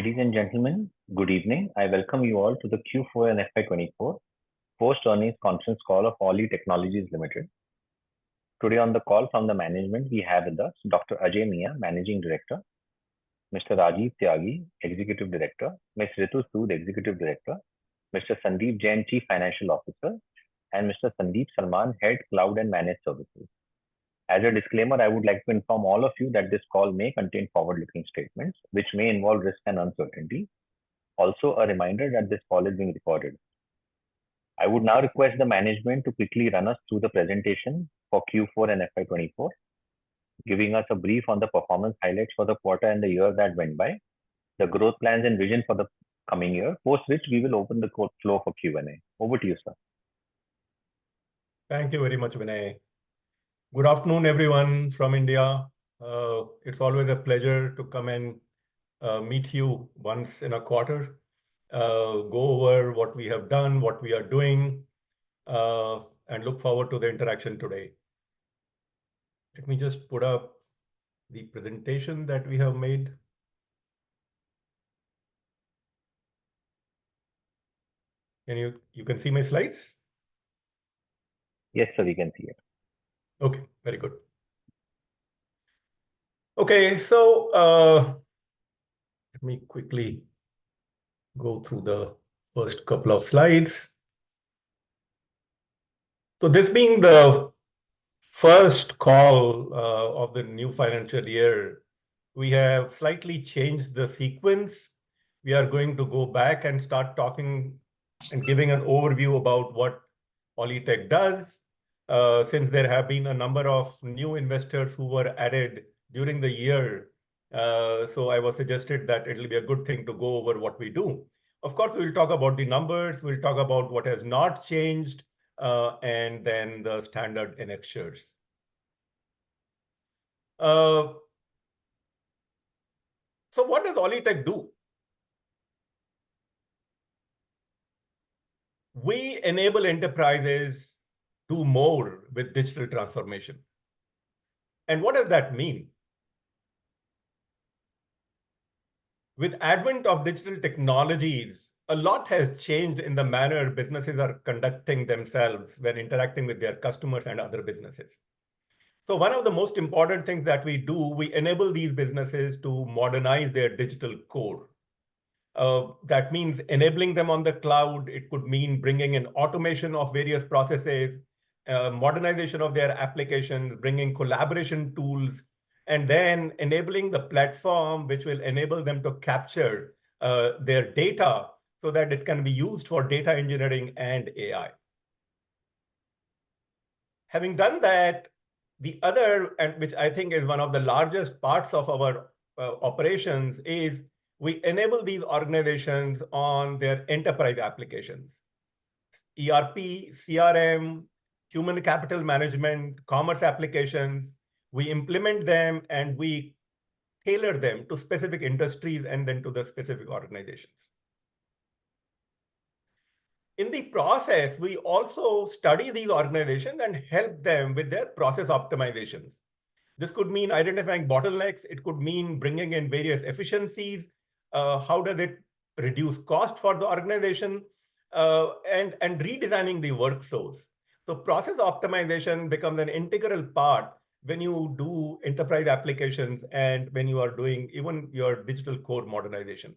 Ladies and gentlemen, good evening. I welcome you all to the Q4 and FY24 post-earnings conference call of Poly Technologies Limited. Today on the call from the management, we have with us Dr. Ajay Mia, Managing Director, Mr. Rajiv Tyagi, Executive Director, Ms. Ritu Sood, Executive Director, Mr. Sandeep Jain, Chief Financial Officer, and Mr. Sandeep Salman, Head Cloud and Managed Services. As a disclaimer, I would like to inform all of you that this call may contain forward-looking statements, which may involve risk and uncertainty. Also, a reminder that this call is being recorded. I would now request the management to quickly run us through the presentation for Q4 and FY24, giving us a brief on the performance highlights for the quarter and the year that went by, the growth plans and vision for the coming year, post which we will open the floor for Q&A. Over to you, sir. Thank you very much, Vinay. Good afternoon, everyone from India. It's always a pleasure to come and meet you once in a quarter, go over what we have done, what we are doing, and look forward to the interaction today. Let me just put up the presentation that we have made. You can see my slides? Yes, sir, we can see it. Okay, very good. Okay, so let me quickly go through the first couple of slides. So this being the first call of the new financial year, we have slightly changed the sequence. We are going to go back and start talking and giving an overview about what Alletec does, since there have been a number of new investors who were added during the year. So I was suggested that it will be a good thing to go over what we do. Of course, we will talk about the numbers, we'll talk about what has not changed, and then the standard annexures. So what does Alletec do? We enable enterprises do more with digital transformation. And what does that mean? With advent of digital technologies, a lot has changed in the manner businesses are conducting themselves when interacting with their customers and other businesses. So one of the most important things that we do, we enable these businesses to modernize their digital core. That means enabling them on the cloud. It could mean bringing in automation of various processes, modernization of their applications, bringing collaboration tools, and then enabling the platform which will enable them to capture their data so that it can be used for data engineering and AI. Having done that, the other, and which I think is one of the largest parts of our operations, is we enable these organizations on their enterprise applications. ERP, CRM, human capital management, commerce applications. We implement them and we tailor them to specific industries and then to the specific organizations. In the process, we also study these organizations and help them with their process optimizations. This could mean identifying bottlenecks. It could mean bringing in various efficiencies. How does it reduce cost for the organization, and redesigning the workflows. So process optimization becomes an integral part when you do enterprise applications and when you are doing even your digital core modernization.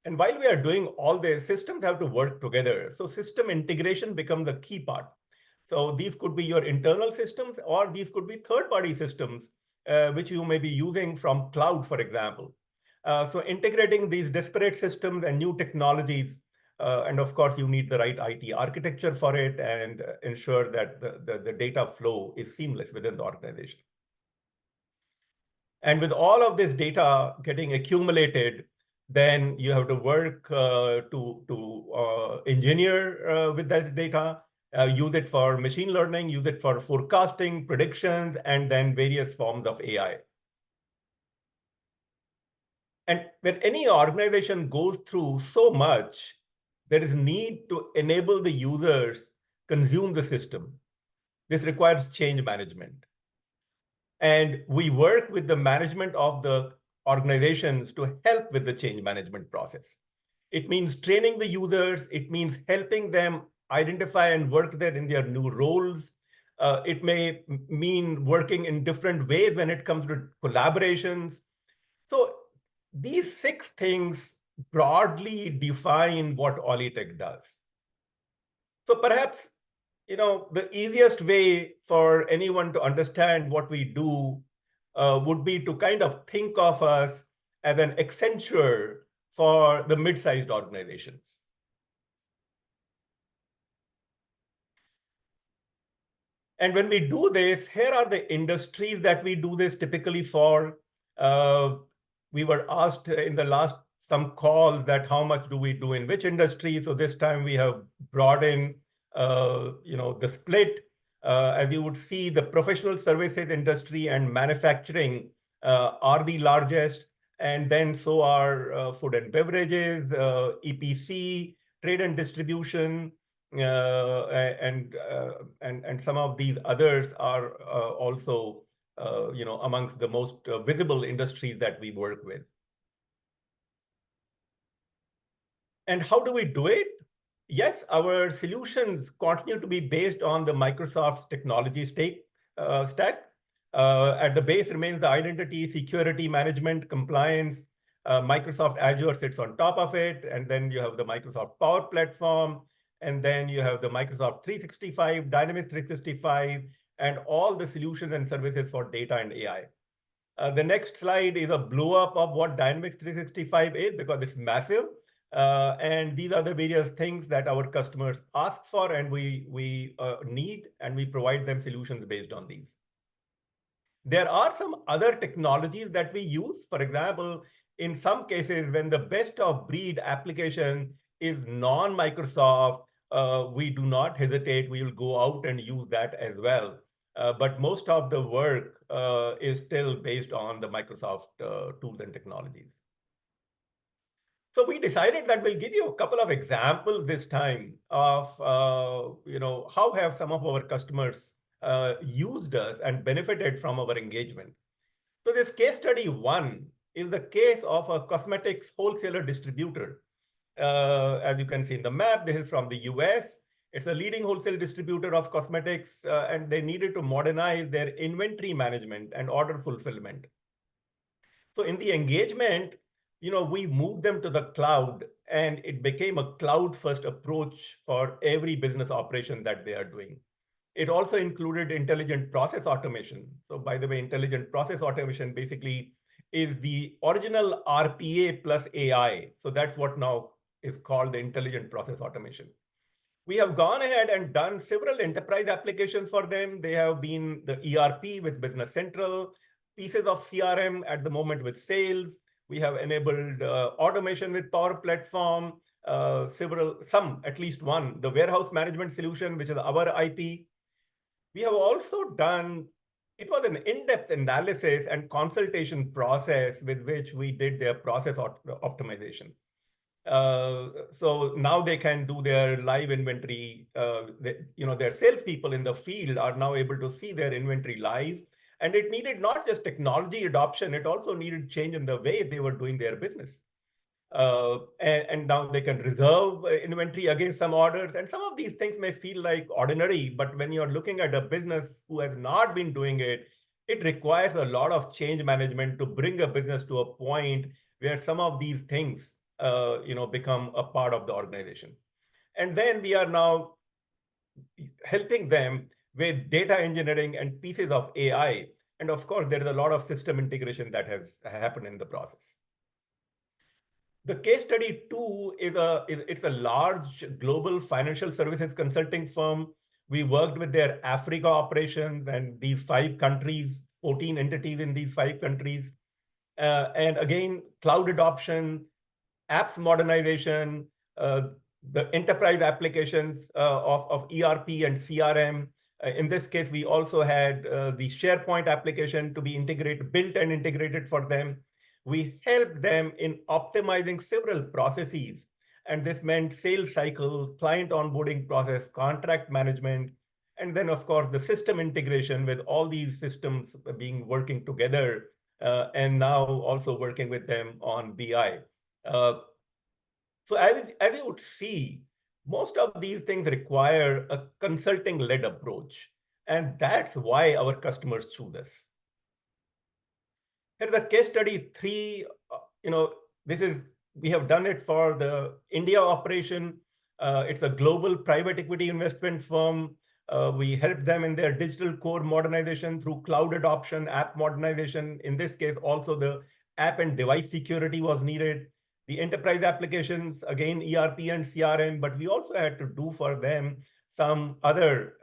And while we are doing all this, systems have to work together. So system integration becomes a key part. So these could be your internal systems, or these could be third-party systems, which you may be using from cloud, for example. So integrating these disparate systems and new technologies, and of course, you need the right IT architecture for it and ensure that the data flow is seamless within the organization. And with all of this data getting accumulated, then you have to work to engineer with that data, use it for machine learning, use it for forecasting, predictions, and then various forms of AI. And when any organization goes through so much, there is need to enable the users consume the system. This requires change management. And we work with the management of the organizations to help with the change management process. It means training the users. It means helping them identify and work there in their new roles. It may mean working in different ways when it comes to collaborations. So these 6 things broadly define what Alletec does. So perhaps, the easiest way for anyone to understand what we do would be to kind of think of us as an Accenture for the mid-sized organizations. And when we do this, here are the industries that we do this typically for. We were asked in the last some calls that how much do we do in which industry. So this time we have brought in, the split. As you would see, the professional services industry and manufacturing are the largest. And then so are food and beverages, EPC, trade and distribution, and some of these others are also amongst the most visible industries that we work with. And how do we do it? Yes, our solutions continue to be based on the Microsoft's technology stack. At the base remains the identity, security management, compliance. Microsoft Azure sits on top of it, and then you have the Microsoft Power Platform, and then you have the Microsoft 365, Dynamics 365, and all the solutions and services for data and AI. The next slide is a blow up of what Dynamics 365 is because it's massive. And these are the various things that our customers ask for and we need, and we provide them solutions based on these. There are some other technologies that we use. For example, in some cases, when the best of breed application is non-Microsoft, we do not hesitate. We will go out and use that as well. But most of the work is still based on the Microsoft tools and technologies. So we decided that we'll give you a couple of examples this time of how have some of our customers used us and benefited from our engagement. So this case study 1 is the case of a cosmetics wholesaler distributor. As you can see in the map, this is from the US. It's a leading wholesale distributor of cosmetics, and they needed to modernize their inventory management and order fulfillment. So in the engagement, we moved them to the cloud, and it became a cloud-first approach for every business operation that they are doing. It also included intelligent process automation. So by the way, intelligent process automation basically is the original RPA plus AI. So that's what now is called the intelligent process automation. We have gone ahead and done several enterprise applications for them. They have been the ERP with Business Central, pieces of CRM at the moment with sales. We have enabled automation with Power Platform, at least one, the warehouse management solution, which is our IP. We have also done, it was an in-depth analysis and consultation process with which we did their process optimization. So now they can do their live inventory. Their salespeople in the field are now able to see their inventory live. And it needed not just technology adoption, it also needed change in the way they were doing their business. And now they can reserve inventory against some orders. And some of these things may feel like ordinary, but when you're looking at a business who has not been doing it, it requires a lot of change management to bring a business to a point where some of these things become a part of the organization. And then we are now helping them with data engineering and pieces of AI. And of course, there is a lot of system integration that has happened in the process. The case study 2 it's a large global financial services consulting firm. We worked with their Africa operations and these 5 countries, 14 entities in these 5 countries. And again, cloud adoption, apps modernization, the enterprise applications of ERP and CRM. In this case, we also had the SharePoint application to be built and integrated for them. We helped them in optimizing several processes. And this meant sales cycle, client onboarding process, contract management, and then, of course, the system integration with all these systems working together and now also working with them on BI. So as you would see, most of these things require a consulting-led approach, and that's why our customers choose us. Here's the case study 3. We have done it for the India operation. It's a global private equity investment firm. We helped them in their digital core modernization through cloud adoption, app modernization. In this case, also the app and device security was needed. The enterprise applications, again, ERP and CRM, but we also had to do for them some other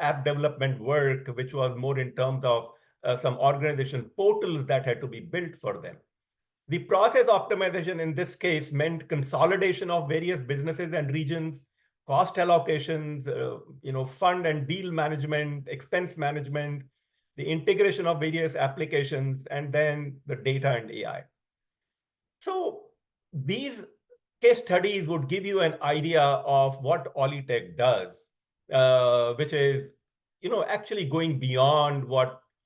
app development work, which was more in terms of some organization portals that had to be built for them. The process optimization in this case meant consolidation of various businesses and regions, cost allocations, fund and deal management, expense management, the integration of various applications, and then the data and AI. So these case studies would give you an idea of what Alletec does, which is, actually going beyond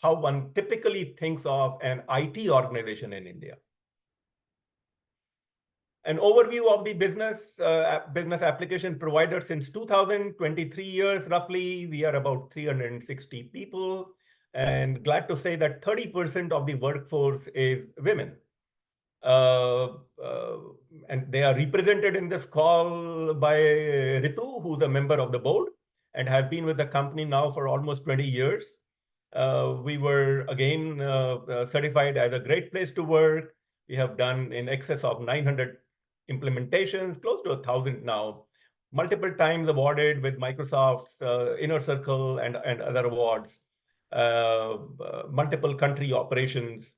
how one typically thinks of an IT organization in India. An overview of the business application provider since 2023 years, roughly, we are about 360 people, and glad to say that 30% of the workforce is women. And they are represented in this call by Ritu, who's a member of the board and has been with the company now for almost 20 years. We were, again, certified as a great place to work. We have done in excess of 900 implementations, close to 1,000 now, multiple times awarded with Microsoft's Inner Circle and other awards, multiple country operations.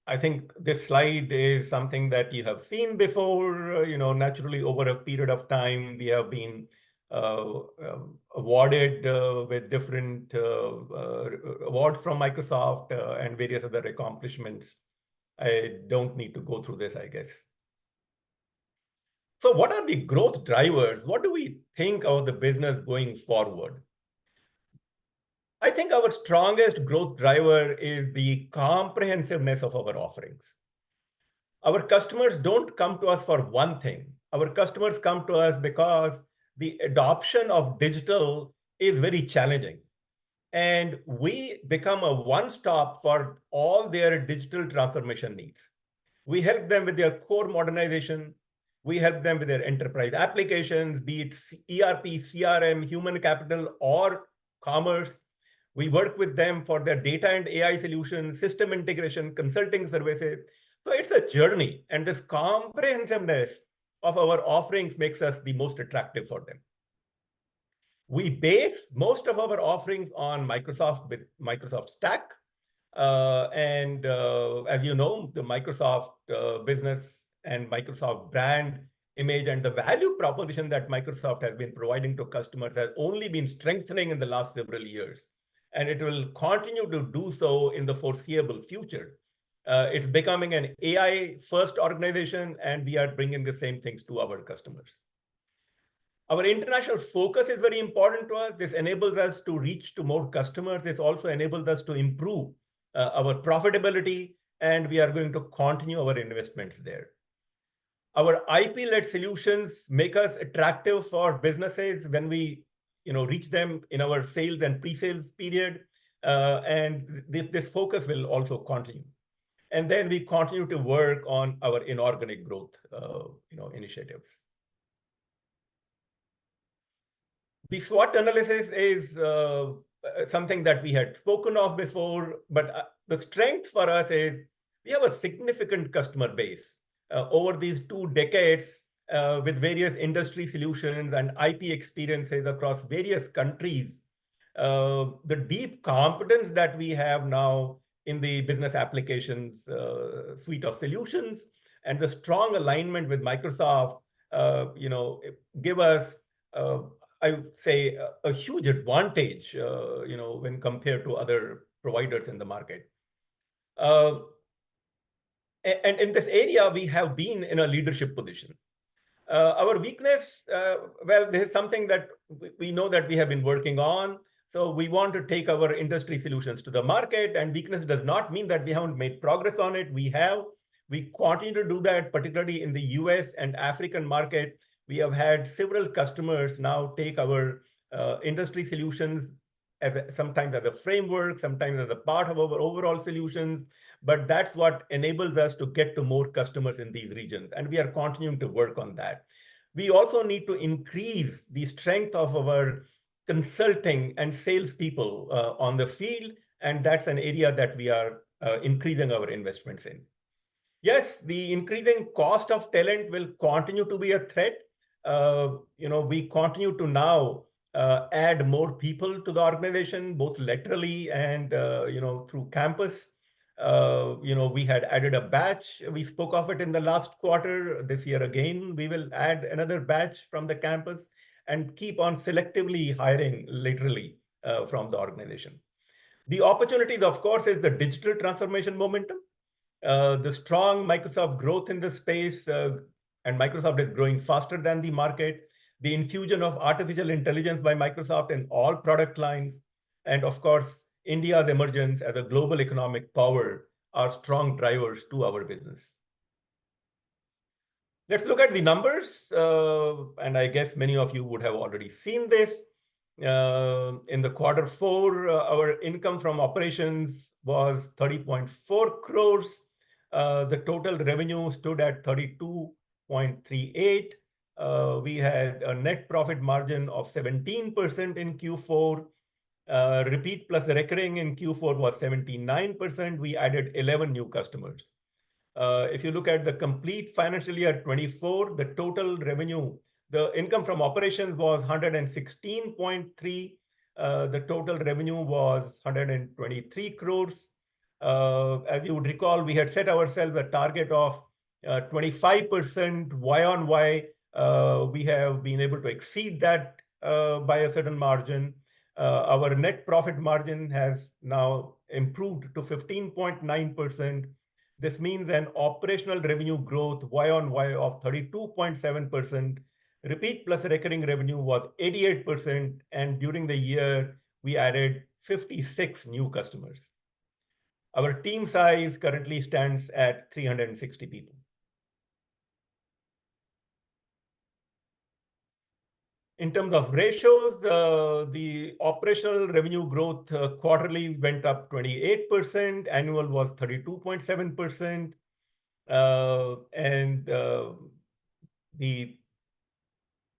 I think this slide is something that you have seen before. Naturally, over a period of time, we have been awarded with different awards from Microsoft and various other accomplishments. I don't need to go through this, I guess. So what are the growth drivers? What do we think of the business going forward? I think our strongest growth driver is the comprehensiveness of our offerings. Our customers don't come to us for one thing. Our customers come to us because the adoption of digital is very challenging. And we become a one-stop for all their digital transformation needs. We help them with their core modernization. We help them with their enterprise applications, be it ERP, CRM, human capital, or commerce. We work with them for their data and AI solutions, system integration, consulting services. So it's a journey, and this comprehensiveness of our offerings makes us the most attractive for them. We base most of our offerings on Microsoft Stack. And as you know, the Microsoft business and Microsoft brand image and the value proposition that Microsoft has been providing to customers has only been strengthening in the last several years. And it will continue to do so in the foreseeable future. It's becoming an AI-first organization, and we are bringing the same things to our customers. Our international focus is very important to us. This enables us to reach to more customers. This also enables us to improve our profitability, and we are going to continue our investments there. Our IP-led solutions make us attractive for businesses when we reach them in our sales and pre-sales period. And this focus will also continue. And then we continue to work on our inorganic growth initiatives. The SWOT analysis is something that we had spoken of before, but the strength for us is we have a significant customer base. Over these 2 decades, with various industry solutions and IP experiences across various countries, the deep competence that we have now in the business applications suite of solutions and the strong alignment with Microsoft, give us, I would say, a huge advantage, when compared to other providers in the market. And in this area, we have been in a leadership position. Our weakness, well, this is something that we know that we have been working on. So we want to take our industry solutions to the market, and weakness does not mean that we haven't made progress on it. We have. We continue to do that, particularly in the US and African market. We have had several customers now take our industry solutions sometimes as a framework, sometimes as a part of our overall solutions. But that's what enables us to get to more customers in these regions. And we are continuing to work on that. We also need to increase the strength of our consulting and salespeople on the field. And that's an area that we are increasing our investments in. Yes, the increasing cost of talent will continue to be a threat. We continue to now add more people to the organization, both laterally and through campus. We had added a batch. We spoke of it in the last quarter. This year again, we will add another batch from the campus and keep on selectively hiring laterally from the organization. The opportunities, of course, is the digital transformation momentum. The strong Microsoft growth in the space, and Microsoft is growing faster than the market, the infusion of artificial intelligence by Microsoft in all product lines, and of course, India's emergence as a global economic power are strong drivers to our business. Let's look at the numbers, and I guess many of you would have already seen this. In the Q4, our income from operations was 30.4 crores. The total revenue stood at 32.38. We had a net profit margin of 17% in Q4. Repeat plus recurring in Q4 was 79%. We added 11 new customers. If you look at the complete financial year 24, the total revenue, the income from operations was 116.3. The total revenue was 123 crores. As you would recall, we had set ourselves a target of 25% Y-on-Y. We have been able to exceed that by a certain margin. Our net profit margin has now improved to 15.9%. This means an operational revenue growth Y-on-Y of 32.7%. Repeat plus recurring revenue was 88%. And during the year, we added 56 new customers. Our team size currently stands at 360 people. In terms of ratios, the operational revenue growth quarterly went up 28%. Annual was 32.7%. And the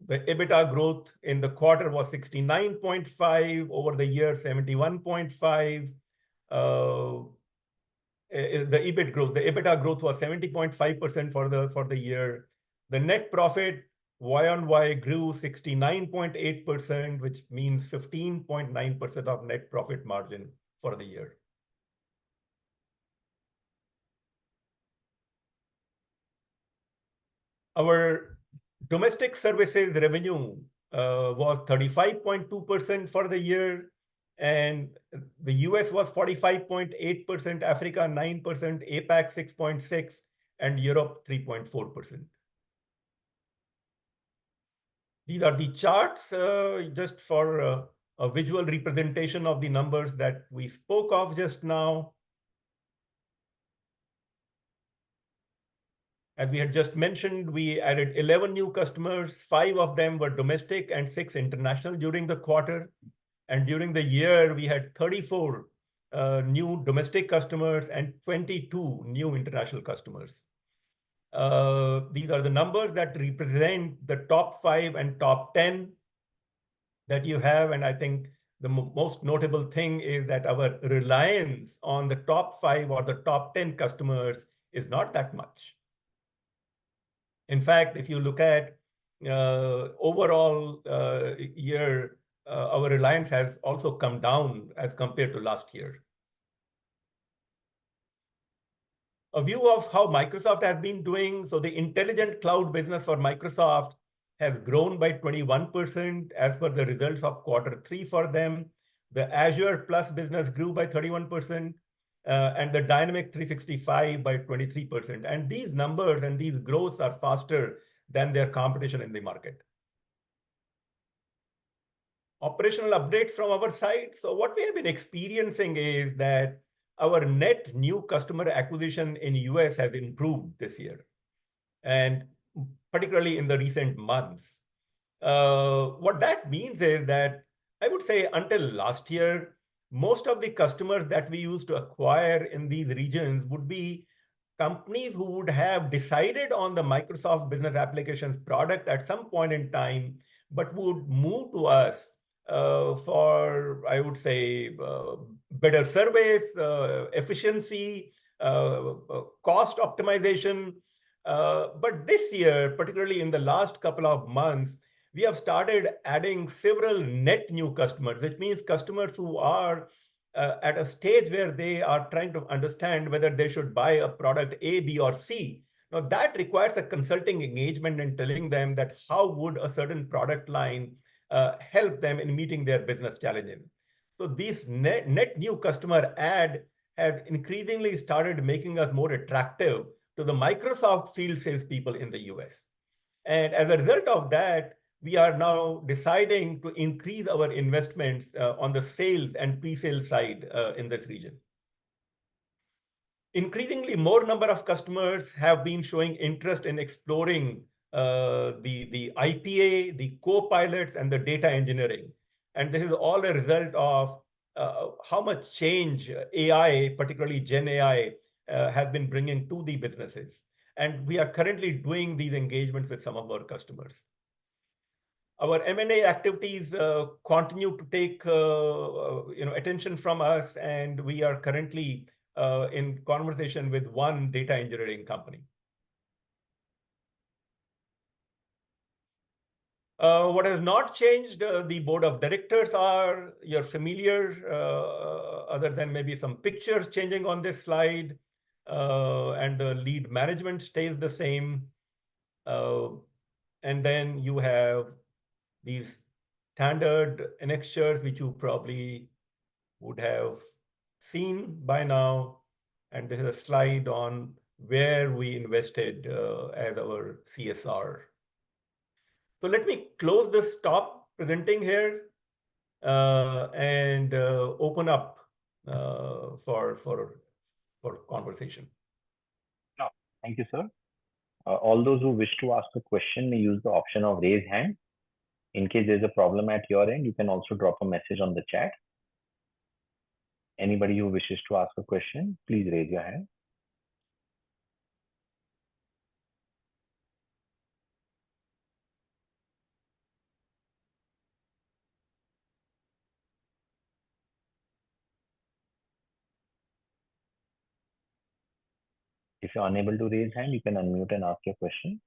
EBITDA growth in the quarter was 69.5, over the year 71.5. The EBITDA growth was 70.5% for the year. The net profit Y-on-Y grew 69.8%, which means 15.9% of net profit margin for the year. Our domestic services revenue was 35.2% for the year, and the US was 45.8%, Africa 9%, APAC 6.6%, and Europe 3.4%. These are the charts just for a visual representation of the numbers that we spoke of just now. As we had just mentioned, we added 11 new customers. 5 of them were domestic and 6 international during the quarter. And during the year, we had 34 new domestic customers and 22 new international customers. These are the numbers that represent the top 5 and top 10 that you have. And I think the most notable thing is that our reliance on the top 5 or the top 10 customers is not that much. In fact, if you look at overall year, our reliance has also come down as compared to last year. A view of how Microsoft has been doing. So the intelligent cloud business for Microsoft has grown by 21% as per the results of Q3 for them. The Azure Plus business grew by 31%, and the Dynamics 365 by 23%. And these numbers and these growths are faster than their competition in the market. Operational updates from our side. So what we have been experiencing is that our net new customer acquisition in US has improved this year, and particularly in the recent months. What that means is that I would say until last year, most of the customers that we used to acquire in these regions would be companies who would have decided on the Microsoft Business Applications product at some point in time, but would move to us for, I would say, better service, efficiency, cost optimization. But this year, particularly in the last couple of months, we have started adding several net new customers, which means customers who are at a stage where they are trying to understand whether they should buy a product A, B, or C. Now that requires a consulting engagement and telling them that how would a certain product line help them in meeting their business challenges. So these net new customer add has increasingly started making us more attractive to the Microsoft field salespeople in the US. And as a result of that, we are now deciding to increase our investments on the sales and pre-sale side in this region. Increasingly, more number of customers have been showing interest in exploring the IPA, the co-pilots, and the data engineering. And this is all a result of how much change AI, particularly Gen AI, has been bringing to the businesses. And we are currently doing these engagements with some of our customers. Our M&A activities continue to take attention from us, and we are currently in conversation with one data engineering company. What has not changed, the board of directors you're familiar, other than maybe some pictures changing on this slide, and the lead management stays the same. And then you have these standard annexures, which you probably would have seen by now. And this is a slide on where we invested as our CSR. So let me close this, stop presenting here, and open up for conversation. Thank you, sir. All those who wish to ask a question may use the option of raise hand. In case there's a problem at your end, you can also drop a message on the chat. Anybody who wishes to ask a question, please raise your hand. If you're unable to raise hand, you can unmute and ask your question.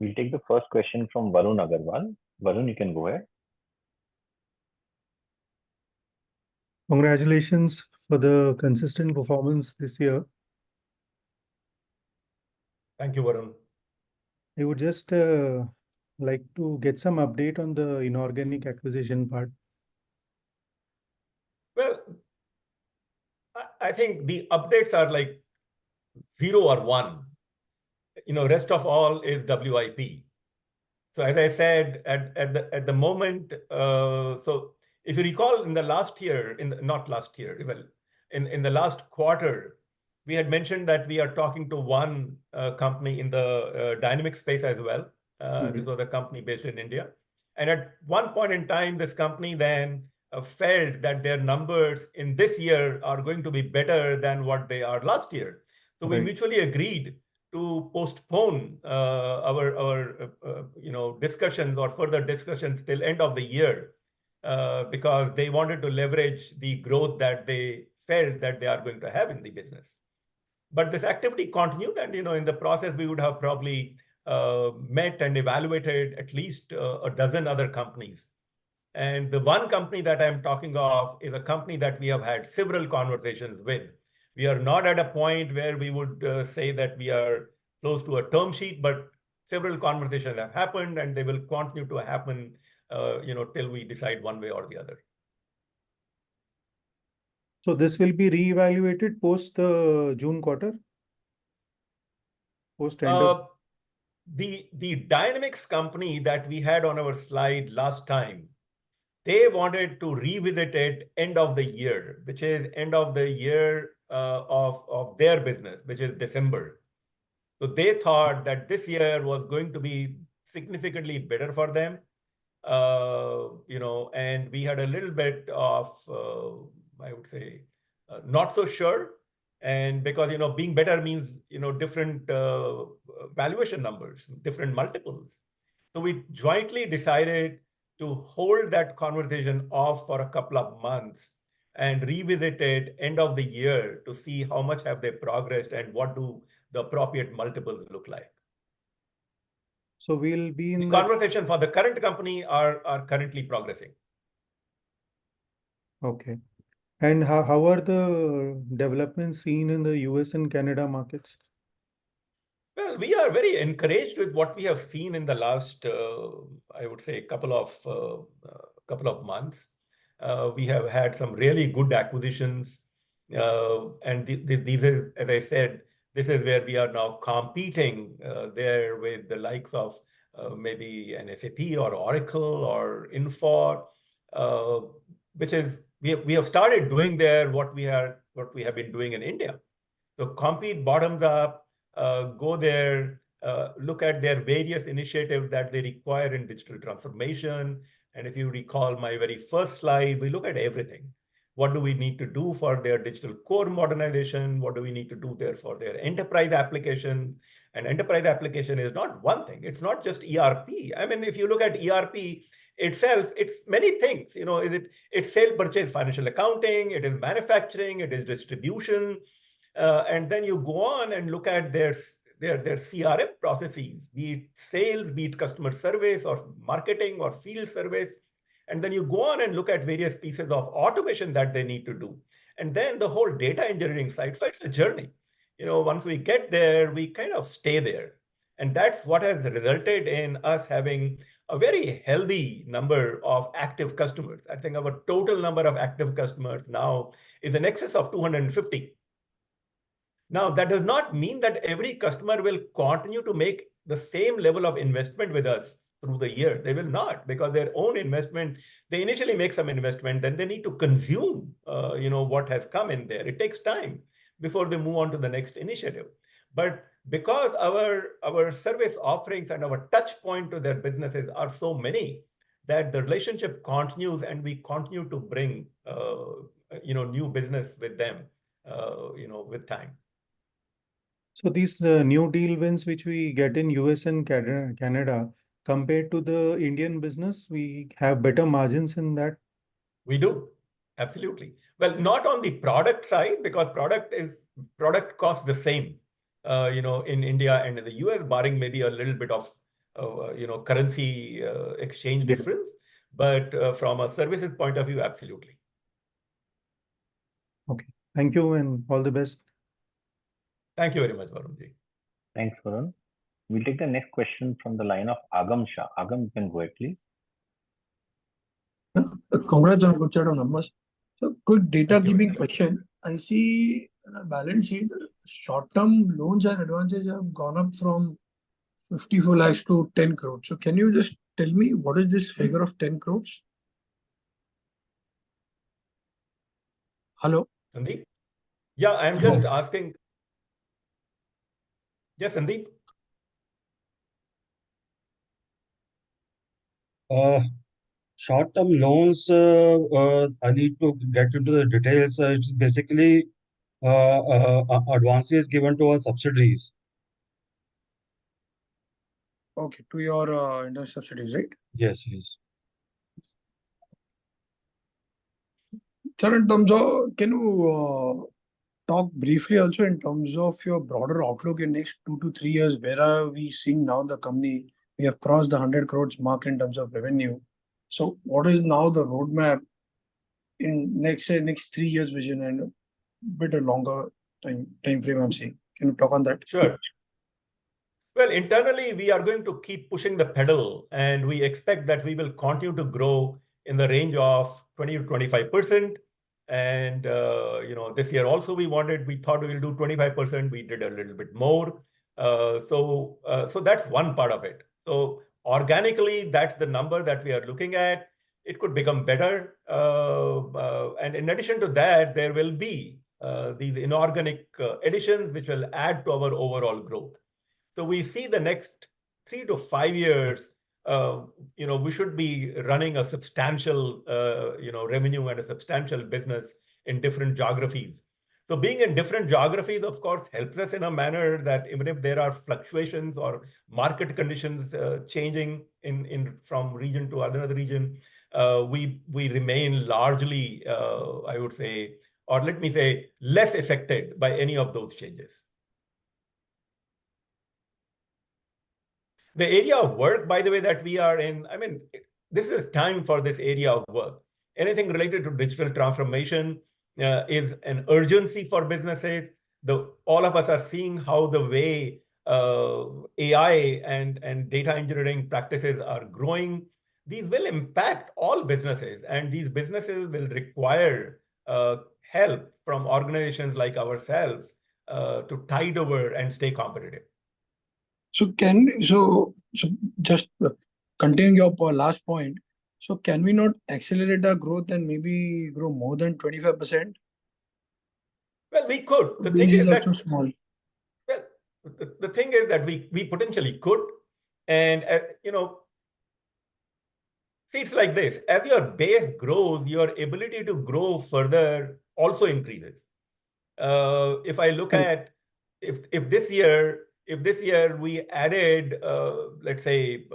We'll take the first question from Varun Agarwal. Varun, you can go ahead. Congratulations for the consistent performance this year. Thank you, Varun. I would just like to get some update on the inorganic acquisition part. Well, I think the updates are like 0 or 1. Rest of all is WIP. So as I said, at the moment, so if you recall, in the last year, not last year, well, in the last quarter, we had mentioned that we are talking to one company in the dynamic space as well. This was a company based in India. And at one point in time, this company then felt that their numbers in this year are going to be better than what they are last year. So we mutually agreed to postpone our discussions or further discussions till end of the year because they wanted to leverage the growth that they felt that they are going to have in the business. But this activity continued, and in the process we would have probably met and evaluated at least a dozen other companies. And the one company that I'm talking of is a company that we have had several conversations with. We are not at a point where we would say that we are close to a term sheet, but several conversations have happened, and they will continue to happen, till we decide one way or the other. So this will be reevaluated post the June quarter? post end of? The Dynamics company that we had on our slide last time, they wanted to revisit it end of the year, which is end of the year of their business, which is December. So they thought that this year was going to be significantly better for them. And we had a little bit of, I would say, not so sure. And because, being better means, different valuation numbers, different multiples. So we jointly decided to hold that conversation off for a couple of months and revisit it end of the year to see how much have they progressed and what do the appropriate multiples look like. So we'll be in the that. conversation for the current company are currently progressing. Okay. And how are the developments seen in the US and Canada markets? Well, we are very encouraged with what we have seen in the last, I would say, couple of months. We have had some really good acquisitions, and these is, as I said, this is where we are now competing there with the likes of maybe an SAP or Oracle or Infor, which is we have started doing there what we have been doing in India. So compete bottoms up. Go there, look at their various initiatives that they require in digital transformation. And if you recall my very first slide, we look at everything. What do we need to do for their digital core modernization? What do we need to do there for their enterprise application? And enterprise application is not one thing. It's not just ERP. I mean, if you look at ERP itself, it's many things. It's sale, purchase, financial accounting, it is manufacturing, it is distribution. And then you go on and look at their CRM processes, be it sales, be it customer service or marketing or field service. And then you go on and look at various pieces of automation that they need to do. And then the whole data engineering side. So it's a journey. Once we get there, we kind of stay there. And that's what has resulted in us having a very healthy number of active customers. I think our total number of active customers now is in excess of 250. Now, that does not mean that every customer will continue to make the same level of investment with us through the year. They will not, because their own investment, they initially make some investment, then they need to consume what has come in there. It takes time before they move on to the next initiative. But because our service offerings and our touch point to their businesses are so many, that the relationship continues and we continue to bring new business with them with time. So these new deal wins which we get in US and Canada, compared to the Indian business, we have better margins in that? We do. Absolutely. Well, not on the product side, because product costs the same, in India and in the US, barring maybe a little bit of, currency exchange difference. But from a services point of view, absolutely. Okay. Thank you and all the best. Thank you very much, Varunji. Thanks, Varun. We'll take the next question from the line of Agam Shah. Agam, you can go ahead, please. Congrats on a good set of numbers. So, quick data keeping question. I see in a balance sheet, short-term loans and advances have gone up from 54 lakhs to 10 crores. So, can you just tell me what is this figure of 10 crores? Hello? Sandeep? Yeah, I'm just asking. Yes, Sandeep? Short-term loans, I need to get into the details. It's basically advances given to our subsidiaries. Okay, to your Indian subsidiaries, right? Yes, yes. Sir, in terms of, can you talk briefly also in terms of your broader outlook in next 2 to 3 years? Where are we seeing now the company? We have crossed the 100 crores mark in terms of revenue. So what is now the roadmap in next 3 years vision and a bit longer time frame I'm saying? Can you talk on that? Sure. Well, internally, we are going to keep pushing the pedal, and we expect that we will continue to grow in the range of 20 to 25%. And this year also we thought we will do 25%. We did a little bit more. So that's one part of it. So organically, that's the number that we are looking at. It could become better. And in addition to that, there will be these inorganic additions which will add to our overall growth. So we see the next 3 to 5 years, we should be running a substantial, revenue and a substantial business in different geographies. So being in different geographies, of course, helps us in a manner that even if there are fluctuations or market conditions changing from region to another region, we remain largely, I would say, or let me say, less affected by any of those changes. The area of work, by the way, that we are in, I mean, this is time for this area of work. Anything related to digital transformation is an urgency for businesses. All of us are seeing how the way AI and data engineering practices are growing. These will impact all businesses, and these businesses will require help from organizations like ourselves to tide over and stay competitive. So just continuing your last point, so can we not accelerate our growth and maybe grow more than 25%? Well, we could. The Base thing is is that, also small. well, the thing is that we potentially could. And, see, it's like this. As your base grows, your ability to grow further also increases. If I look at, if this year we added, let's say,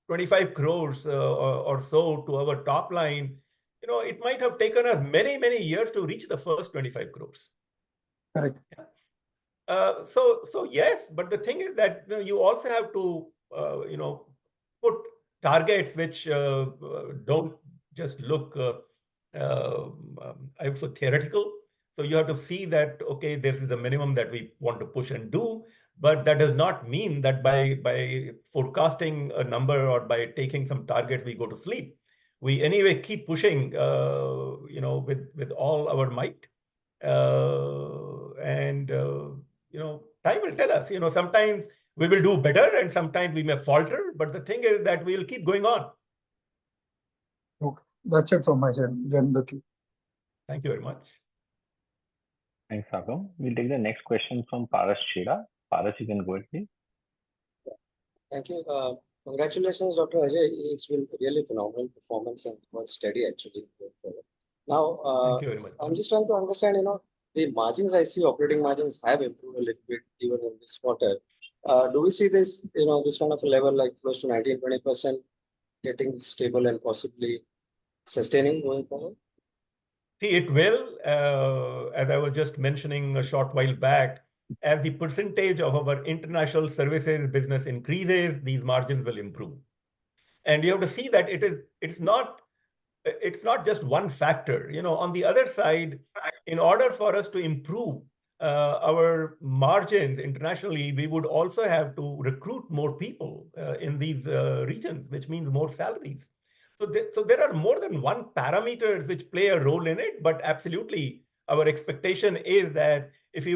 25 crores or so to our top line, it might have taken us many, many years to reach the first 25 crores. Correct. So yes, but the thing is that you also have to put targets which don't just look I would say theoretical. So you have to see that, okay, this is the minimum that we want to push and do, but that does not mean that by forecasting a number or by taking some target we go to sleep. We anyway keep pushing with all our might, and time will tell us. Sometimes we will do better and sometimes we may falter, but the thing is that we will keep going on. Okay, that's it from my side. Thank you very much. Thanks, Agam. We'll take the next question from Paras Chera. Paras, you can go ahead, please. Thank you. Congratulations, Dr. Ajay. It's been really phenomenal performance and quite steady actually. Now, Thank you very much. I'm just trying to understand, the margins I see, operating margins have improved a little bit even in this quarter. Do we see this, this kind of a level like close to 19-20% getting stable and possibly sustaining going forward? See, it will, as I was just mentioning a short while back, as the percentage of our international services business increases, these margins will improve. And you have to see that it's not just one factor. On the other side, in order for us to improve our margins internationally, we would also have to recruit more people in these regions, which means more salaries. So there are more than one parameters which play a role in it, but absolutely our expectation is that if we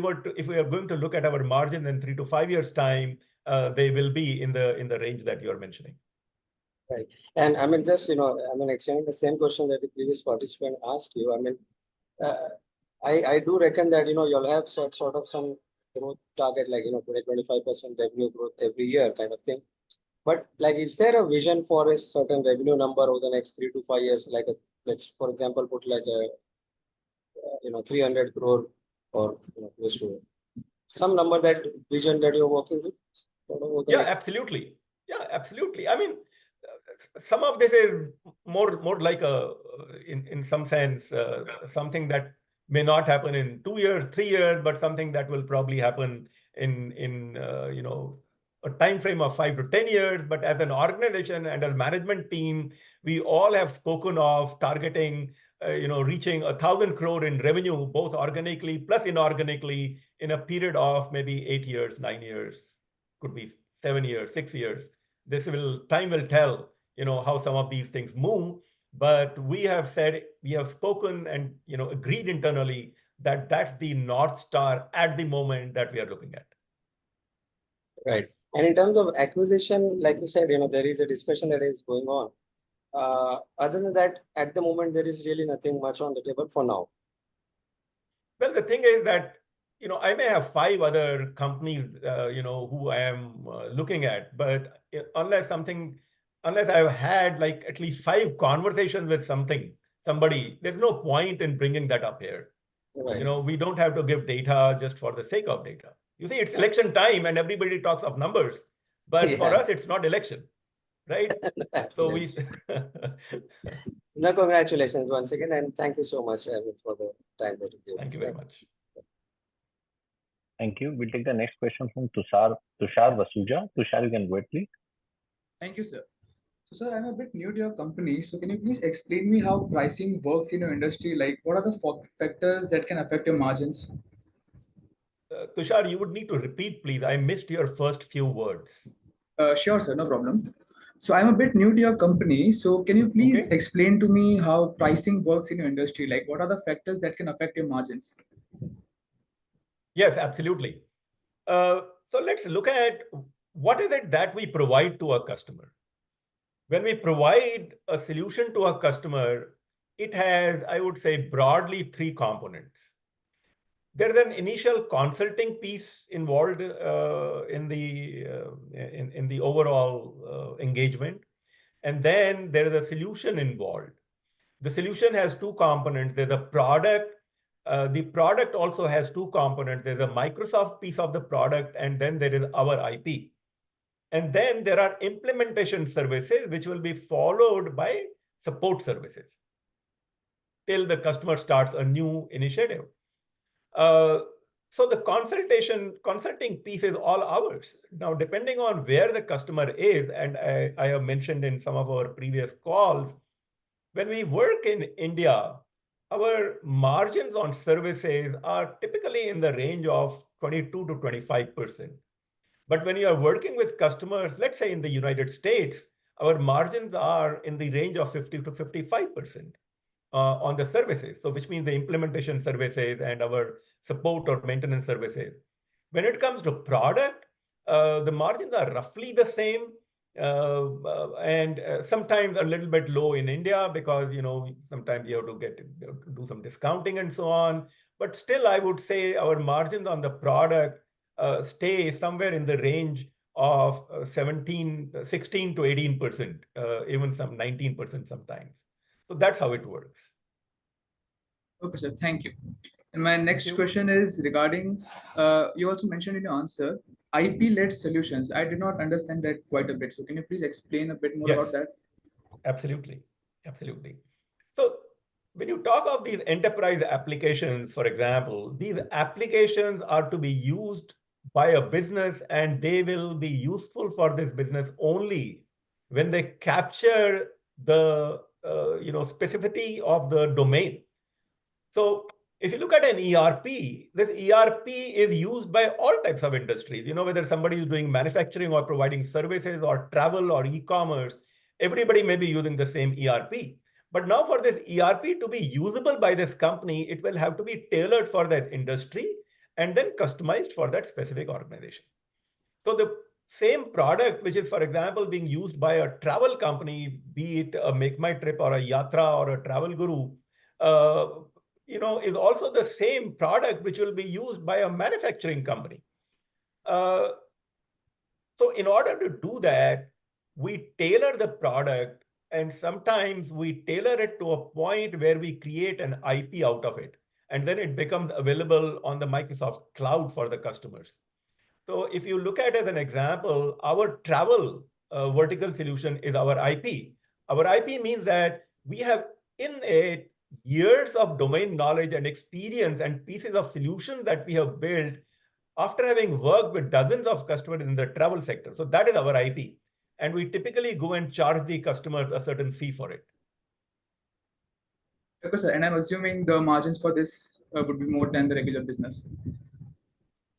are going to look at our margin in 3 to 5 years time, they will be in the range that you're mentioning. Right. And I mean, just, extending the same question that the previous participant asked you, I mean, I do reckon that, you'll have sort of some target like, 20-25% revenue growth every year kind of thing. But like, is there a vision for a certain revenue number over the next 3 to 5 years? Like, let's, for example, put like a, 300 crore or, close to some number, that vision that you're working with? Yeah, absolutely. Yeah, absolutely. I mean, some of this is more like in some sense, something that may not happen in 2 years, 3 years, but something that will probably happen in a time frame of 5 to 10 years. But as an organization and as management team, we all have spoken of targeting, reaching 1,000 crore in revenue, both organically plus inorganically, in a period of maybe 8 years, 9 years, could be 7 years, 6 years. Time will tell, how some of these things move. But we have spoken and, agreed internally that that's the North Star at the moment that we are looking at. Right. And in terms of acquisition, like you said, there is a discussion that is going on. Other than that, at the moment, there is really nothing much on the table for now. Well, the thing is that, I may have 5 other companies, who I am looking at, but unless I've had like at least 5 conversations with somebody, there's no point in bringing that up here. Right. We don't have to give data just for the sake of data. You see, it's election time and everybody talks of numbers, but for Yeah. us, it's not election, right? So we. No, congratulations once again, and thank you so much, Amit, for the time that you gave Thank us. you very much. Thank you. We'll take the next question from Tushar Vasuja. Tushar, you can go ahead, please. Thank you, sir. So, sir, I'm a bit new to your company. So, can you please explain me how pricing works in your industry? Like, what are the factors that can affect your margins? Tushar, you would need to repeat, please. I missed your first few words. Sure, sir, no problem. So, I'm a bit new to your company. So, can you please explain to me how pricing works in your industry? Like, what are the factors that can affect your margins? Yes, absolutely. So let's look at what is it that we provide to a customer. When we provide a solution to a customer, it has, I would say, broadly 3 components. There's an initial consulting piece involved in the overall engagement, and then there is a solution involved. The solution has 2 components. There's a product. The product also has 2 components. There's a Microsoft piece of the product, and then there is our IP. And then there are implementation services, which will be followed by support services till the customer starts a new initiative. So the consulting piece is all ours. Now, depending on where the customer is, and I have mentioned in some of our previous calls, when we work in India, our margins on services are typically in the range of 22 to 25%. But when you are working with customers, let's say in the United States, our margins are in the range of 50 to 55% on the services. So which means the implementation services and our support or maintenance services. When it comes to product, the margins are roughly the same. And sometimes a little bit low in India because, sometimes you have to do some discounting and so on. But still, I would say our margins on the product stay somewhere in the range of 16 to 18%, even some 19% sometimes. So that's how it works. Okay, sir. Thank you. And my next question is regarding, you also mentioned in your answer, IP-led solutions. I did not understand that quite a bit. So can you please explain a bit more about that? Absolutely. Absolutely. So when you talk of these enterprise applications, for example, these applications are to be used by a business and they will be useful for this business only when they capture the specificity of the domain. So if you look at an ERP, this ERP is used by all types of industries. Whether somebody is doing manufacturing or providing services or travel or e-commerce, everybody may be using the same ERP. But now for this ERP to be usable by this company, it will have to be tailored for that industry and then customized for that specific organization. So the same product, which is, for example, being used by a travel company, be it a Make My Trip or a Yatra or a Travel Guru, is also the same product which will be used by a manufacturing company. So in order to do that, we tailor the product, and sometimes we tailor it to a point where we create an IP out of it, and then it becomes available on the Microsoft cloud for the customers. So if you look at it as an example, our travel vertical solution is our IP. Our IP means that we have in it years of domain knowledge and experience and pieces of solutions that we have built after having worked with dozens of customers in the travel sector. So that is our IP. And we typically go and charge the customers a certain fee for it. Okay, sir. And I'm assuming the margins for this would be more than the regular business.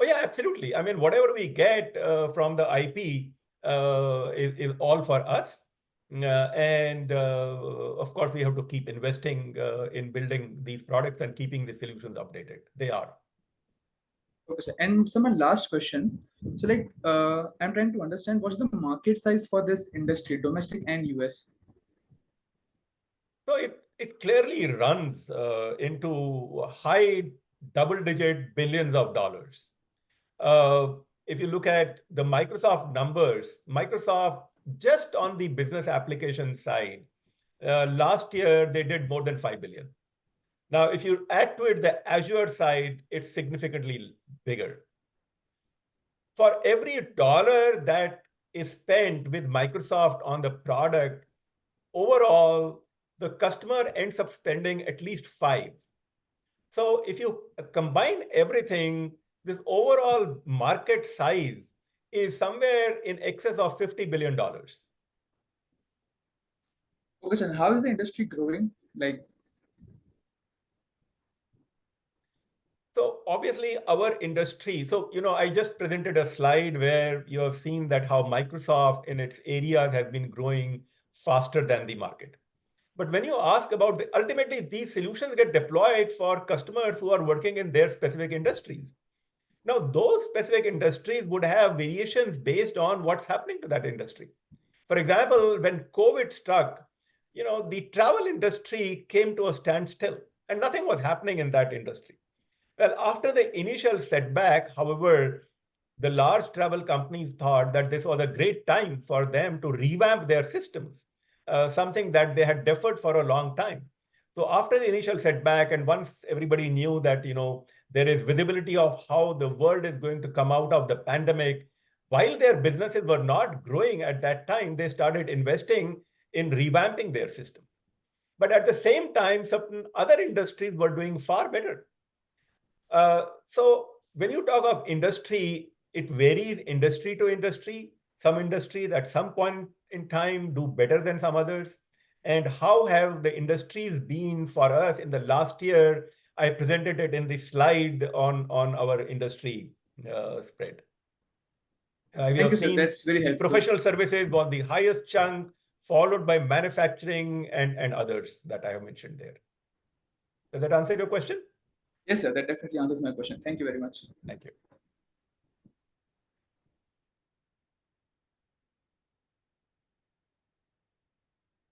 Oh, yeah, absolutely. I mean, whatever we get from the IP is all for us. And of course, we have to keep investing in building these products and keeping the solutions updated. They are. Okay, sir. And so my last question. So like, I'm trying to understand what's the market size for this industry, domestic and US? So it clearly runs into high double-digit billions of dollars. If you look at the Microsoft numbers, Microsoft just on the business application side, last year they did more than 5 billion. Now, if you add to it the Azure side, it's significantly bigger. For every dollar that is spent with Microsoft on the product, overall, the customer ends up spending at least 5. So if you combine everything, this overall market size is somewhere in excess of $50 billion. Okay, sir. And how is the industry growing? Like, So obviously our industry, so, I just presented a slide where you have seen that how Microsoft in its areas has been growing faster than the market. But when you ask about ultimately these solutions get deployed for customers who are working in their specific industries. Now, those specific industries would have variations based on what's happening to that industry. For example, when COVID struck, the travel industry came to a standstill and nothing was happening in that industry. Well, after the initial setback, however, the large travel companies thought that this was a great time for them to revamp their systems, something that they had deferred for a long time. So after the initial setback, and once everybody knew that, there is visibility of how the world is going to come out of the pandemic, while their businesses were not growing at that time, they started investing in revamping their system. But at the same time, certain other industries were doing far better. So when you talk of industry, it varies industry to industry. Some industries at some point in time do better than some others. And how have the industries been for us in the last year? I presented it in the slide on our industry spread. We thank have you, sir. seen That's very the helpful. professional services was the highest chunk, followed by manufacturing and others that I have mentioned there. Does that answer your question? Yes, sir. That definitely answers my question. Thank you very much. Thank you.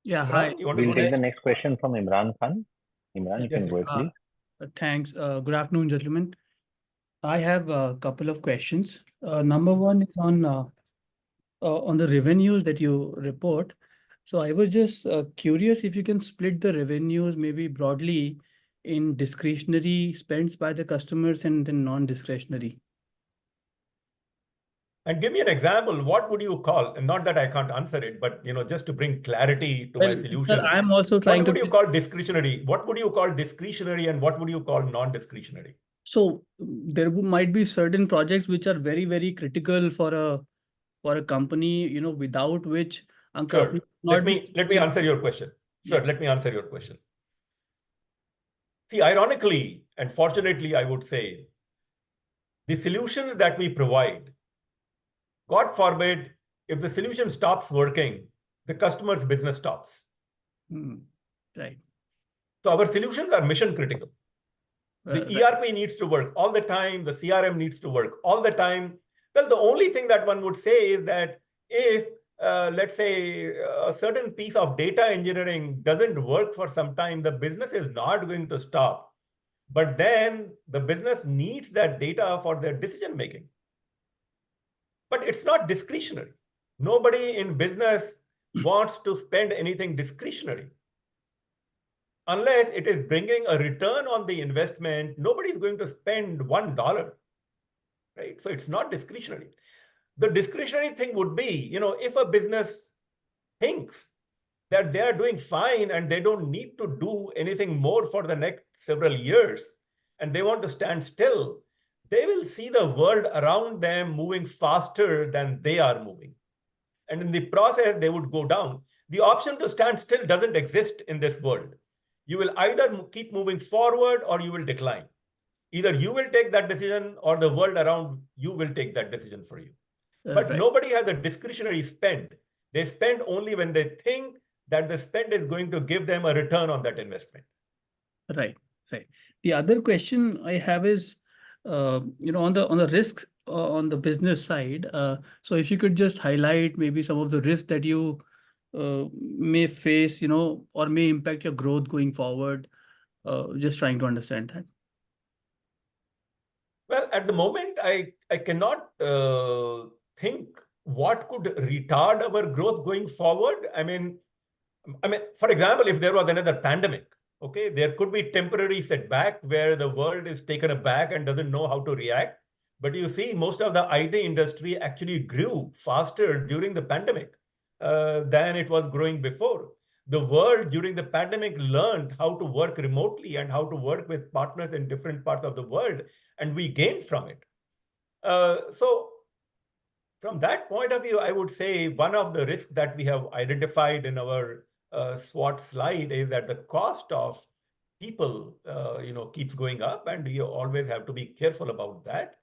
Yeah, Imran, hi. you want to We'll go take the next? next question from Imran Khan. Imran, you Yes, can go ahead, Imran. please. Thanks. Good afternoon, gentlemen. I have a couple of questions. Number one is on the revenues that you report. So I was just curious if you can split the revenues maybe broadly in discretionary spends by the customers and then non-discretionary. And give me an example. What would you call, and not that I can't answer it, but just to bring clarity to my Well, solution. sir, I'm also trying What to would you call discretionary? What would you call discretionary and what would you call non-discretionary? So there might be certain projects which are very, very critical for a company, without which a company Sure. not Let me answer your question. Sure, Yeah. let me answer your question. See, ironically, and fortunately, I would say, the solutions that we provide, God forbid, if the solution stops working, the customer's business stops. Right. So our solutions are mission critical. The ERP needs to work all the time. The CRM needs to work all the time. Well, the only thing that one would say is that if, let's say, a certain piece of data engineering doesn't work for some time, the business is not going to stop. But then the business needs that data for their decision making. But it's not discretionary. Nobody in business wants to spend anything discretionary. Unless it is bringing a return on the investment, nobody is going to spend $1, right? So it's not discretionary. The discretionary thing would be, if a business thinks that they are doing fine and they don't need to do anything more for the next several years, and they want to stand still, they will see the world around them moving faster than they are moving. And in the process, they would go down. The option to stand still doesn't exist in this world. You will either keep moving forward or you will decline. Either you will take that decision or the world around you will take that decision for you. But Right. nobody has a discretionary spend. They spend only when they think that the spend is going to give them a return on that investment. Right. The other question I have is, on the risks on the business side. So if you could just highlight maybe some of the risks that you may face, or may impact your growth going forward. Just trying to understand that. Well, at the moment, I cannot think what could retard our growth going forward. I mean, for example, if there was another pandemic, okay, there could be temporary setback where the world is taken aback and doesn't know how to react. But you see, most of the IT industry actually grew faster during the pandemic than it was growing before. The world during the pandemic learned how to work remotely and how to work with partners in different parts of the world, and we gained from it. So from that point of view, I would say one of the risks that we have identified in our SWOT slide is that the cost of people, keeps going up, and you always have to be careful about that.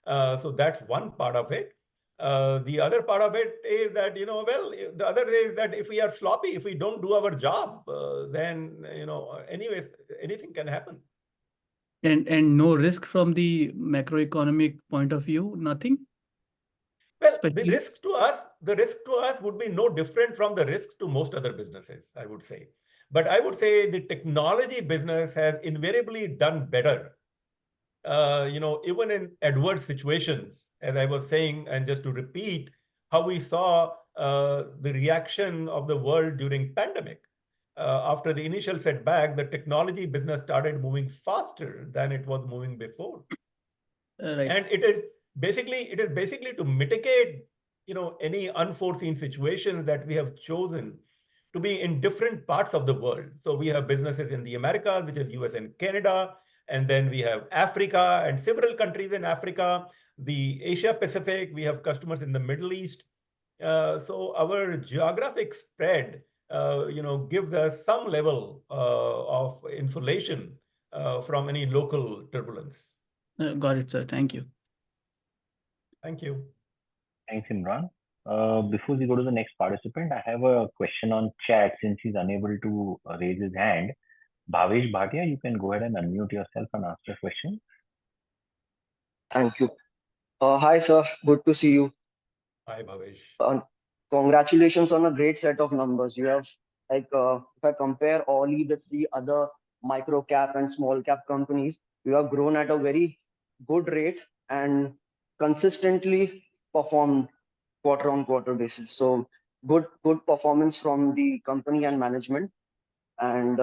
So that's one part of it. The other part of it is that, the other is that if we are sloppy, if we don't do our job, then, anyways, anything can happen. And no risk from the macroeconomic point of view, nothing? Well, Especially- the risk to us would be no different from the risks to most other businesses, I would say. But I would say the technology business has invariably done better. Even in adverse situations, as I was saying, and just to repeat, how we saw the reaction of the world during pandemic. After the initial setback, the technology business started moving faster than it was moving before. Right. And it is basically to mitigate, any unforeseen situations that we have chosen to be in different parts of the world. So we have businesses in the Americas, which is US and Canada, and then we have Africa and several countries in Africa, the Asia Pacific, we have customers in the Middle East. So our geographic spread, gives us some level of insulation from any local turbulence. Got it, sir. Thank you. Thank you. Thanks, Imran. Before we go to the next participant, I have a question on chat since he's unable to raise his hand. Bhavesh Bhatia, you can go ahead and unmute yourself and ask your question. Thank you. Hi, sir. Good to see you. Hi, Bhavesh. Congratulations on a great set of numbers. You have, if I compare Oli with the other micro cap and small cap companies, you have grown at a very good rate and consistently performed quarter on quarter basis. So good performance from the company and management. And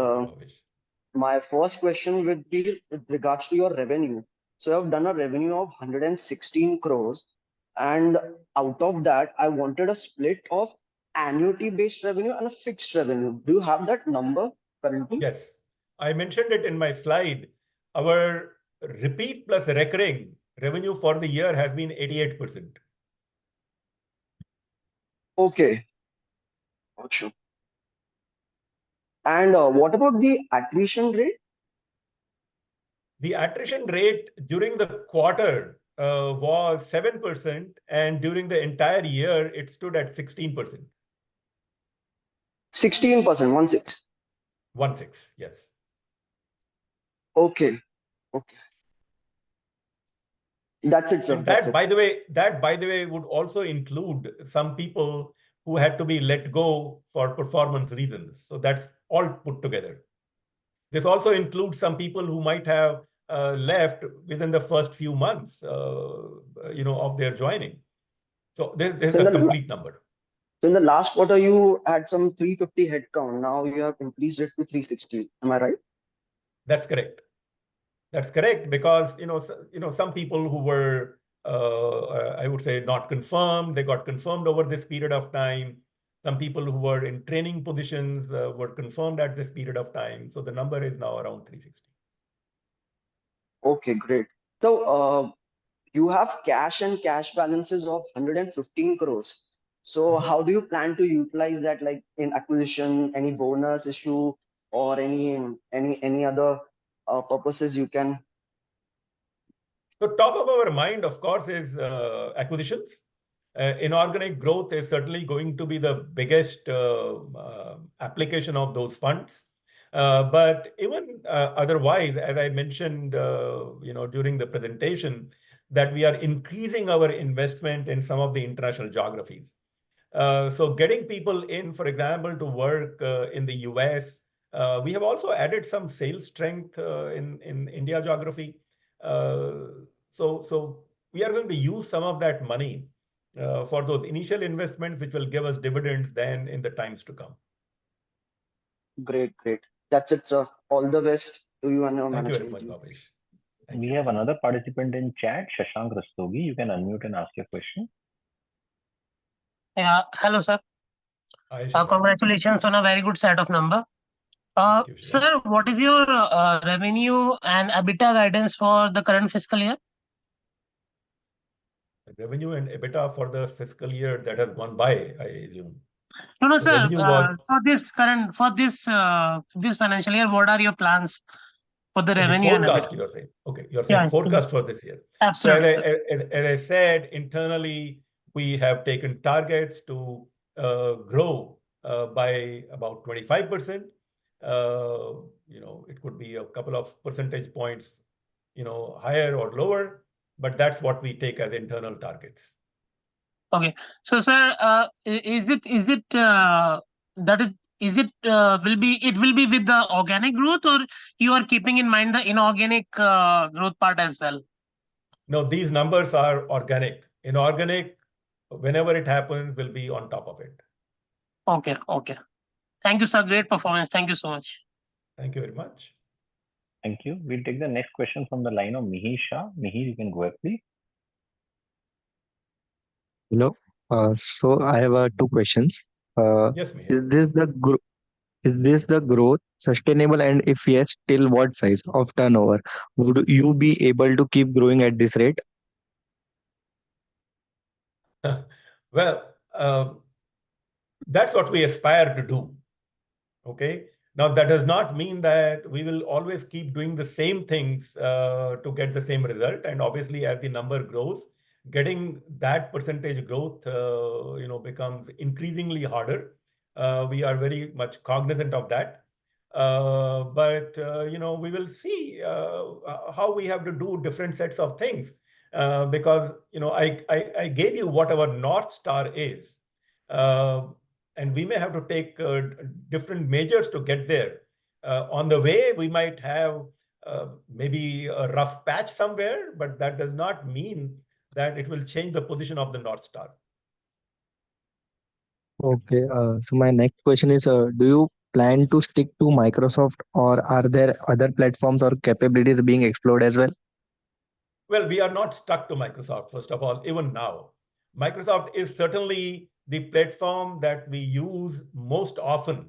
my first question would be with regards to your revenue. So you have done a revenue of 116 crores. And out of that, I wanted a split of annuity-based revenue and a fixed revenue. Do you have that number currently? Yes, I mentioned it in my slide. Our repeat plus recurring revenue for the year has been 88%. Okay. Gotcha. And what about the attrition rate? The attrition rate during the quarter was 7%, and during the entire year, it stood at 16%. 16%, 16. 16, yes. Okay. Okay. That's it, sir. And That's that, it. by the way, would also include some people who had to be let go for performance reasons. So that's all put together. This also includes some people who might have left within the first few months, of their joining. So this is a complete number. So in the last quarter, you had some 350 headcount. Now you have increased it to 360. Am I right? That's correct. That's correct, because some people who were I would say not confirmed, they got confirmed over this period of time. Some people who were in training positions were confirmed at this period of time. So the number is now around 360. Okay, great. So you have cash and cash balances of 115 crores. So how do you plan to utilize that, like in acquisition, any bonus issue, or any other purposes you can? So top of our mind, of course, is acquisitions. Inorganic growth is certainly going to be the biggest application of those funds. But even otherwise, as I mentioned, during the presentation, that we are increasing our investment in some of the international geographies. So getting people in, for example, to work in the US, we have also added some sales strength in India geography. So we are going to use some of that money for those initial investments, which will give us dividends then in the times to come. Great, great. That's it, sir. All the best to you and your Thank you very management much, team. Bhavesh. We have another participant in chat, Shashank Rastogi. You can unmute and ask your question. Yeah, hello, sir. Hi, Shashank. Congratulations on a very good set of number. Thank you, Shashank. Sir, what is your revenue and EBITDA guidance for the current fiscal year? Revenue and EBITDA for the fiscal year that has gone by, I assume. No, The sir. revenue was For this financial year, what are your plans for the the revenue and forecast, EBITDA? you're saying. Okay, you're saying Yeah, forecast for this year. absolutely, So as I said, internally, we have taken targets to grow by about 25%. It could be a couple of percentage points, higher or lower, but that's what we take as internal targets. Okay. So, sir, is it will be with the organic growth, or you are keeping in mind the inorganic growth part as well? No, these numbers are organic. Inorganic, whenever it happens, will be on top of it. Okay, okay. Thank you, sir. Great performance. Thank you so much. Thank you very much. Thank you. We'll take the next question from the line of Mihir Shah. Mihir, you can go ahead, please. Hello. So I have two questions. Yes, Mihir. Is this the growth sustainable, and if yes, till what size of turnover? Would you be able to keep growing at this rate? Well, that's what we aspire to do. Okay. Now, that does not mean that we will always keep doing the same things to get the same result. And obviously, as the number grows, getting that percentage growth, becomes increasingly harder. We are very much cognizant of that. But we will see how we have to do different sets of things. Because, I gave you what our North Star is. And we may have to take different measures to get there. On the way, we might have maybe a rough patch somewhere, but that does not mean that it will change the position of the North Star. Okay. So my next question is, do you plan to stick to Microsoft, or are there other platforms or capabilities being explored as well? Well, we are not stuck to Microsoft, first of all, even now. Microsoft is certainly the platform that we use most often,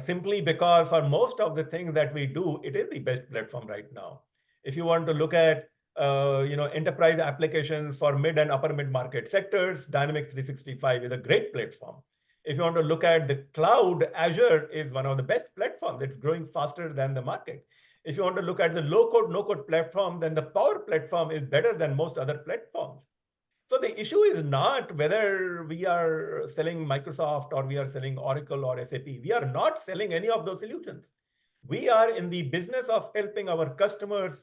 simply because for most of the things that we do, it is the best platform right now. If you want to look at enterprise applications for mid and upper mid-market sectors, Dynamics 365 is a great platform. If you want to look at the cloud, Azure is one of the best platforms. It's growing faster than the market. If you want to look at the low-code, no-code platform, then the Power Platform is better than most other platforms. So the issue is not whether we are selling Microsoft or we are selling Oracle or SAP. We are not selling any of those solutions. We are in the business of helping our customers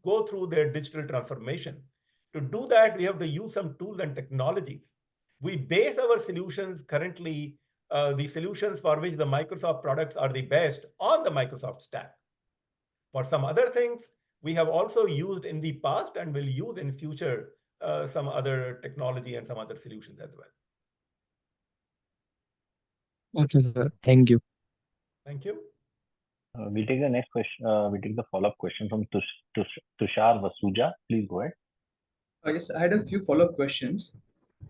go through their digital transformation. To do that, we have to use some tools and technologies. We base our solutions currently, the solutions for which the Microsoft products are the best, on the Microsoft stack. For some other things, we have also used in the past and will use in future some other technology and some other solutions as well. Okay, sir. Thank you. Thank you. We'll take the next question. We'll take the follow-up question from Tushar Vasuja. Please go ahead. Yes, I had a few follow-up questions.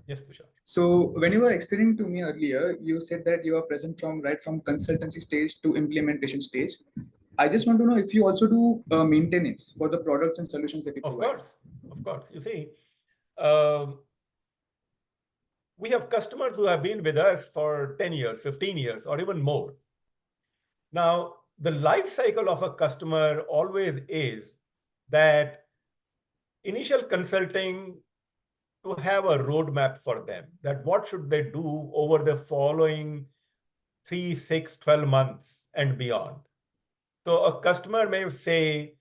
Yes, Tushar. So when you were explaining to me earlier, you said that you are present right from consultancy stage to implementation stage. I just want to know if you also do maintenance for the products and solutions that you provide. Of course. You see, we have customers who have been with us for 10 years, 15 years, or even more. Now, the life cycle of a customer always is that initial consulting to have a roadmap for them, that what should they do over the following 3, 6, 12 months and beyond. So a customer may say,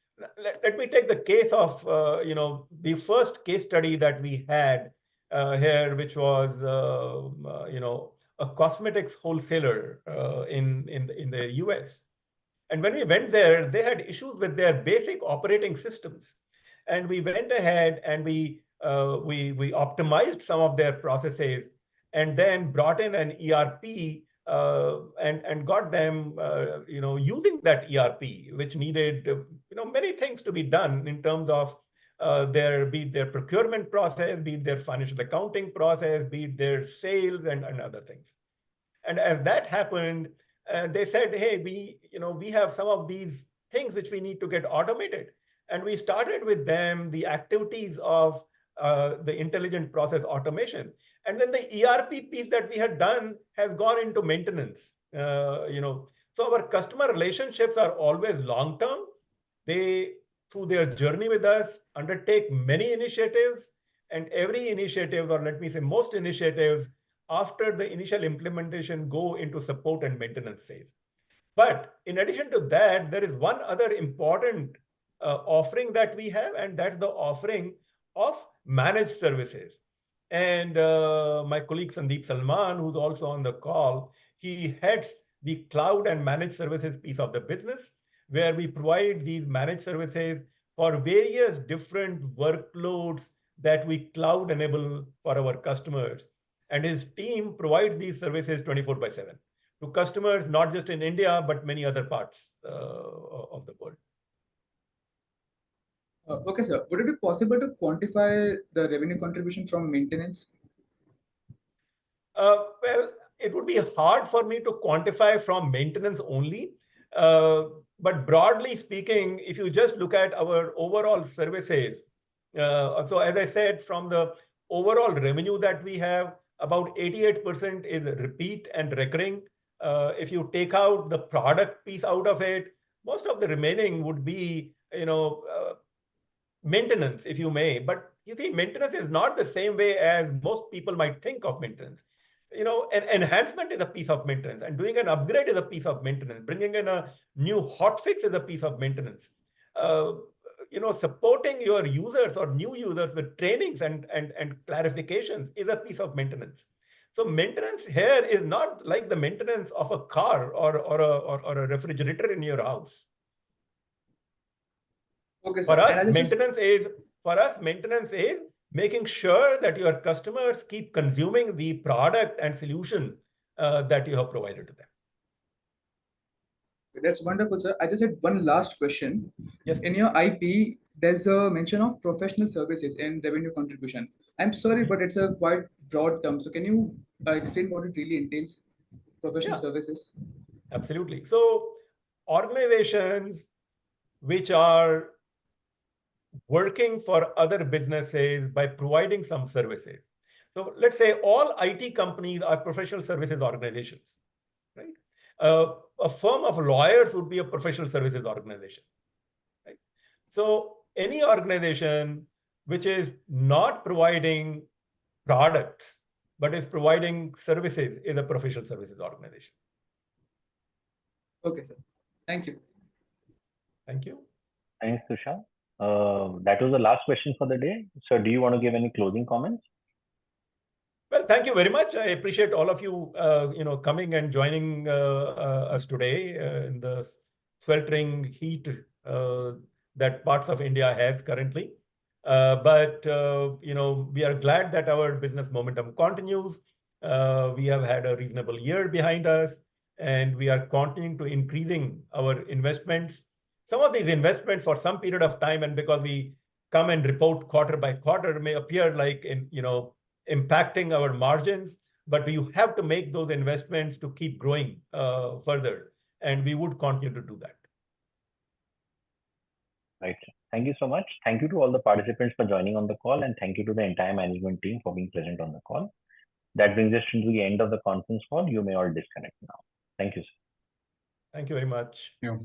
let me take the case of, the first case study that we had here, which was, a cosmetics wholesaler in the US. And when we went there, they had issues with their basic operating systems. And we went ahead and we optimized some of their processes and then brought in an ERP and got them, using that ERP, which needed, many things to be done in terms of be it their procurement process, be it their financial accounting process, be it their sales and other things. And as that happened, they said, hey, we have some of these things which we need to get automated. And we started with them the activities of the intelligent process automation. And then the ERP piece that we had done has gone into maintenance. So our customer relationships are always long-term. They, through their journey with us, undertake many initiatives, and every initiative, or let me say most initiatives, after the initial implementation go into support and maintenance phase. But in addition to that, there is one other important offering that we have, and that's the offering of managed services. And my colleague Sandeep Salman, who's also on the call, he heads the cloud and managed services piece of the business, where we provide these managed services for various different workloads that we cloud enable for our customers. And his team provides these services 24/7 to customers, not just in India, but many other parts of the world. Okay, sir. Would it be possible to quantify the revenue contribution from maintenance? Well, it would be hard for me to quantify from maintenance only. But broadly speaking, if you just look at our overall services, so as I said, from the overall revenue that we have, about 88% is repeat and recurring. If you take out the product piece out of it, most of the remaining would be, maintenance, if you may. But you see, maintenance is not the same way as most people might think of maintenance. An enhancement is a piece of maintenance, and doing an upgrade is a piece of maintenance. Bringing in a new hotfix is a piece of maintenance. Supporting your users or new users with trainings and clarifications is a piece of maintenance. So maintenance here is not like the maintenance of a car or a refrigerator in your house. Okay, For us, maintenance is making sure that your customers keep consuming the product and solution that you have provided to them. That's wonderful, sir. I just had one last question. Yes. In your IP, there's a mention of professional services and revenue contribution. I'm sorry, but it's a quite broad term. So can you explain what it really entails, professional services? Absolutely. So organizations which are working for other businesses by providing some services. So let's say all IT companies are professional services organizations, right? A firm of lawyers would be a professional services organization, right? So any organization which is not providing products, but is providing services is a professional services organization. Okay, sir. Thank you. Thank you. Thanks, Tushar. That was the last question for the day. So do you want to give any closing comments? Well, thank you very much. I appreciate all of you, coming and joining us today in the sweltering heat that parts of India has currently. But we are glad that our business momentum continues. We have had a reasonable year behind us, and we are continuing to increasing our investments. Some of these investments for some period of time, and because we come and report quarter by quarter, may appear like impacting our margins, but you have to make those investments to keep growing further, and we would continue to do that. Right. Thank you so much. Thank you to all the participants for joining on the call, and thank you to the entire management team for being present on the call. That brings us to the end of the conference call. You may all disconnect now. Thank you, sir. Thank you very much. Yeah.